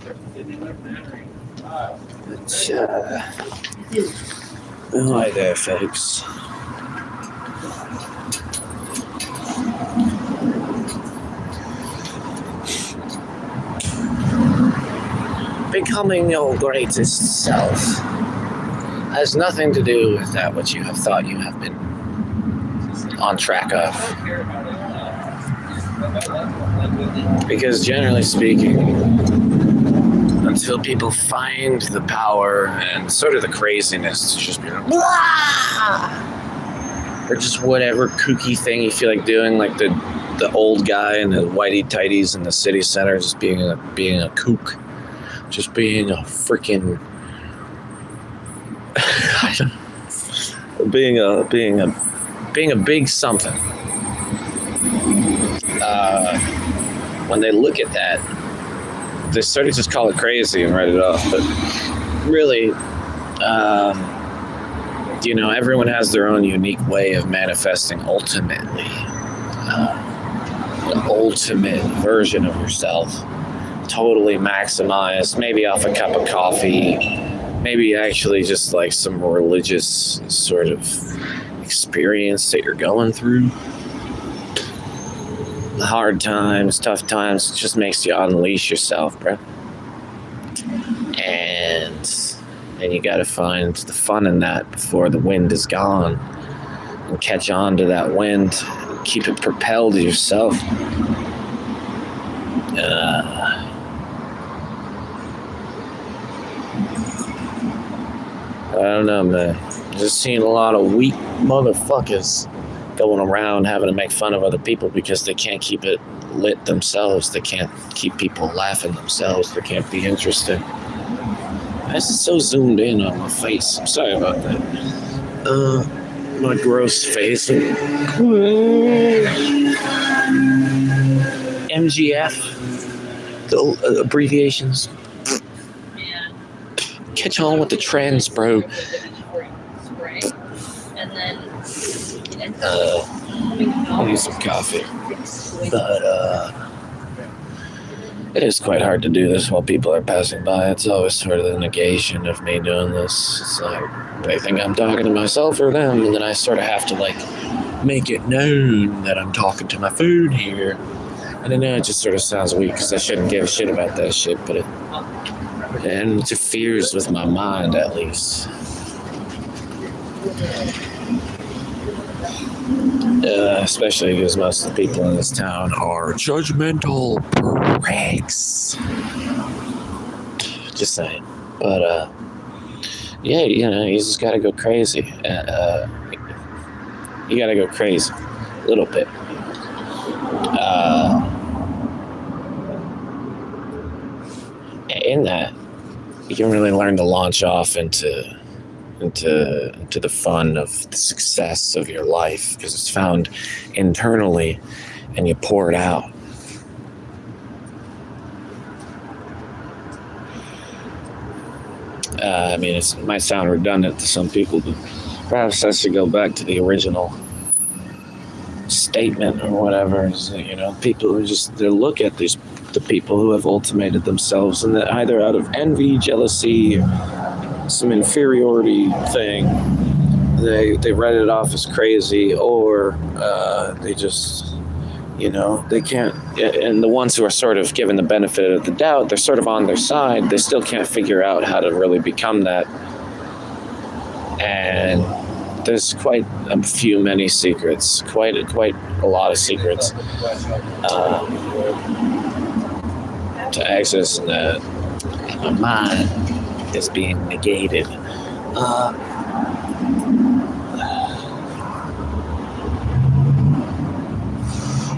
Hi there, folks. Becoming your greatest self has nothing to do with that which you have thought you have been on track of. Because generally speaking, until people find the power and sort of the craziness to just be like, blah! Or just whatever kooky thing you feel like doing, like the old guy in the whitey tighties in the city center, just being a kook. Just being a freaking being a big something. When they look at that, they sort of just call it crazy and write it off. But really, everyone has their own unique way of manifesting ultimately. The ultimate version of yourself. Totally maximized, maybe off a cup of coffee, maybe actually just like some religious sort of experience that you're going through. The hard times, tough times, it just makes you unleash yourself, bro. And you gotta find the fun in that before the wind is gone, and catch on to that wind, keep it propelled to yourself. I don't know, man. Just seeing a lot of weak motherfuckers going around having to make fun of other people because they can't keep it lit themselves. They can't keep people laughing themselves. They can't be interested. This is so zoomed in on my face. I'm sorry about that. My gross face. MGF. The abbreviations. Catch on with the trends, bro. I need some coffee. But, it is quite hard to do this while people are passing by. It's always sort of the negation of me doing this. It's like, they think I'm talking to myself or them, and then I sort of have to, make it known that I'm talking to my phone here. And I know it just sort of sounds weak because I shouldn't give a shit about that shit, but it interferes with my mind, at least. Especially because most of the people in this town are judgmental pricks. Just saying. But, you just gotta go crazy. You gotta go crazy. A little bit. In that, you can really learn to launch off into the fun of the success of your life, because it's found internally and you pour it out. It might sound redundant to some people, but perhaps I should go back to the original statement or whatever. Is that, people who they look at the people who have ultimated themselves, and that either out of envy, jealousy, or some inferiority thing, they write it off as crazy, or they just, they can't. And the ones who are sort of given the benefit of the doubt, they're sort of on their side. They still can't figure out how to really become that. And there's quite many secrets, quite a lot of secrets to access that. My mind is being negated.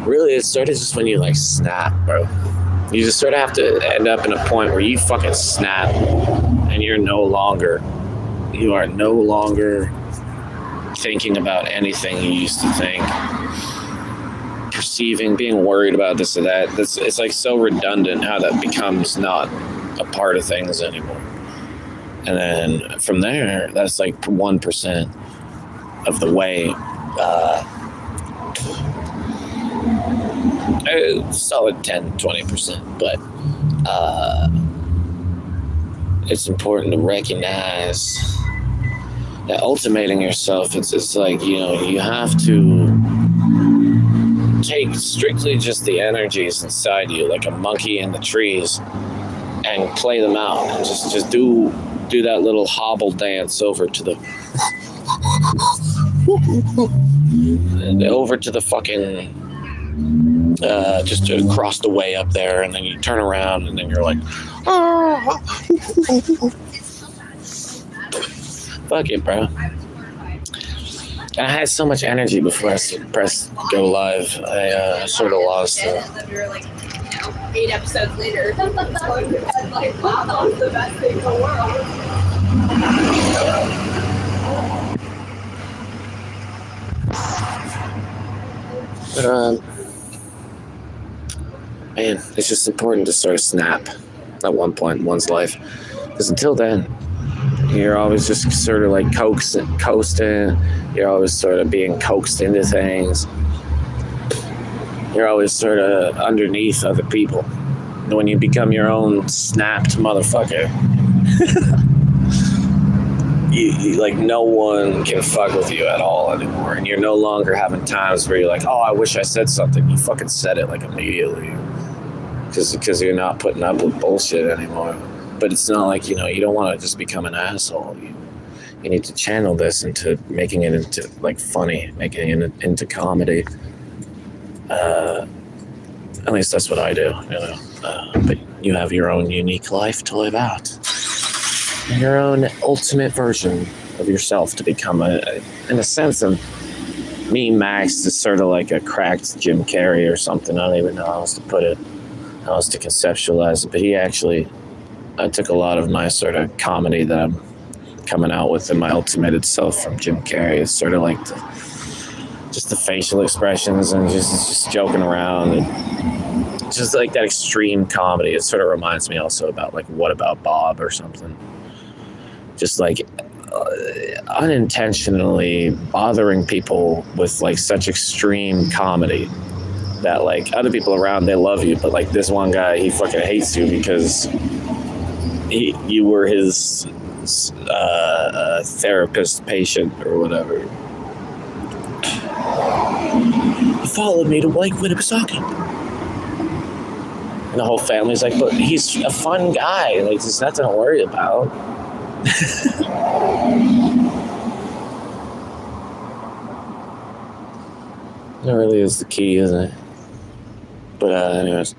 Really, it started just when you snap, bro. You just sort of have to end up in a point where you fucking snap, and you are no longer thinking about anything you used to think, perceiving, being worried about this or that. It's so redundant how that becomes not a part of things anymore. And then from there, that's 1% of the way. Solid 10-20%, but it's important to recognize that ultimating yourself, it's like, you have to take strictly just the energies inside you, like a monkey in the trees, and play them out, and just do that little hobble dance over to the fucking just across the way up there, and then you turn around, and then you're like, fuck it, bro. And I had so much energy before I pressed go live. I sort of lost it. 8 episodes later, like, wow, that was the best thing in the world. But, man, it's just important to sort of snap at one point in one's life. Because until then, you're always just sort of like coasting. You're always sort of being coaxed into things. You're always sort of underneath other people. And when you become your own snapped motherfucker, you like, no one can fuck with you at all anymore. And you're no longer having times where you're like, oh, I wish I said something. You fucking said it like immediately. Because you're not putting up with bullshit anymore. But it's not like, you don't want to just become an asshole. You need to channel this into making it into, like, funny, making it into comedy. At least that's what I do, but you have your own unique life to live out. Your own ultimate version of yourself to become in a sense of me, Max, is sort of like a cracked Jim Carrey or something. I don't even know how else to put it, how else to conceptualize it. But I took a lot of my sort of comedy that I'm coming out with in my ultimated self from Jim Carrey. It's sort of like just the facial expressions and just joking around, and just like that extreme comedy. It sort of reminds me also about, like, What About Bob or something. Just like unintentionally bothering people with, like, such extreme comedy that, like, other people around, they love you, but, like, this one guy, he fucking hates you because you were his therapist patient or whatever. He followed me to Lake Winnipesaukee. And the whole family's like, but he's a fun guy. Like, there's nothing to worry about. That really is the key, isn't it? But anyways.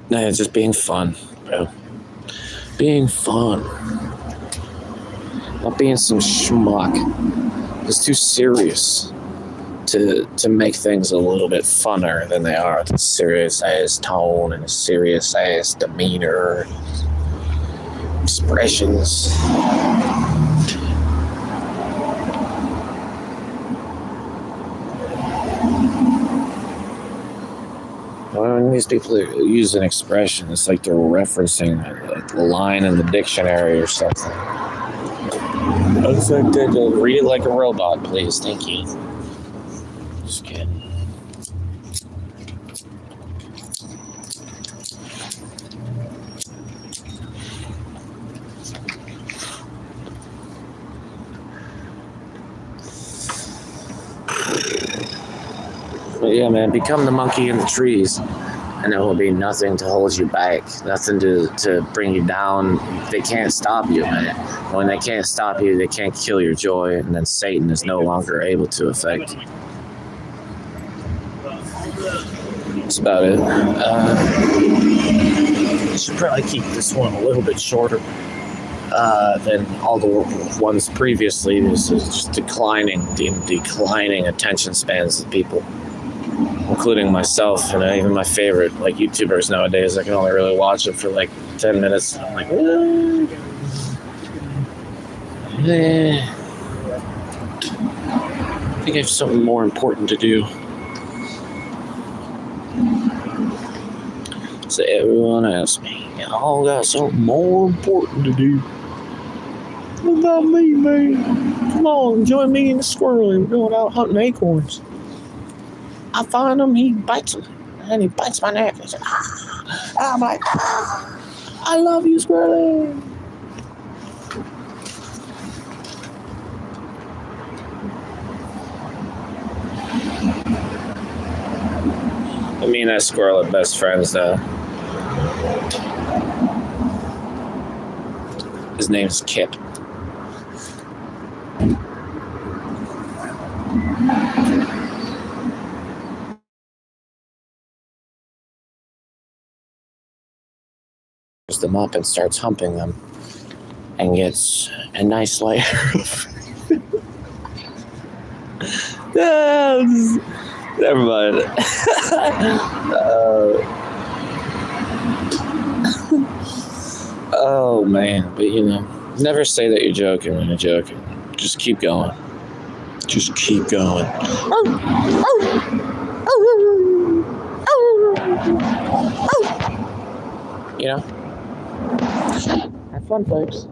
No, it's just being fun, bro. Being fun. Not being some schmuck. It's too serious to make things a little bit funner than they are. With a serious ass tone and a serious ass demeanor, expressions. When these people use an expression, it's like they're referencing a line in the dictionary or something. I was like, read it like a robot, please. Thank you. Just kidding. But yeah, man, become the monkey in the trees, and there will be nothing to hold you back, nothing to bring you down. They can't stop you, man. When they can't stop you, they can't kill your joy, and then Satan is no longer able to affect you. That's about it. I should probably keep this one a little bit shorter than all the ones previously. This is just declining attention spans of people, including myself, and even my favorite, like, YouTubers nowadays. I can only really watch them for like 10 minutes. I'm like, I think I have something more important to do. So everyone asks me, y'all got something more important to do. What about me, man? Come on, join me and the squirrel. We're going out hunting acorns. I find him, he bites him, and he bites my neck. He's like, I'm like, I love you, Squirrely. Me and that squirrel are best friends, though. His name's Kip. Them up and starts humping them and gets a nice layer of never mind. Oh man, but never say that you're joking when you're joking. Just keep going. Just keep going. Have fun, folks.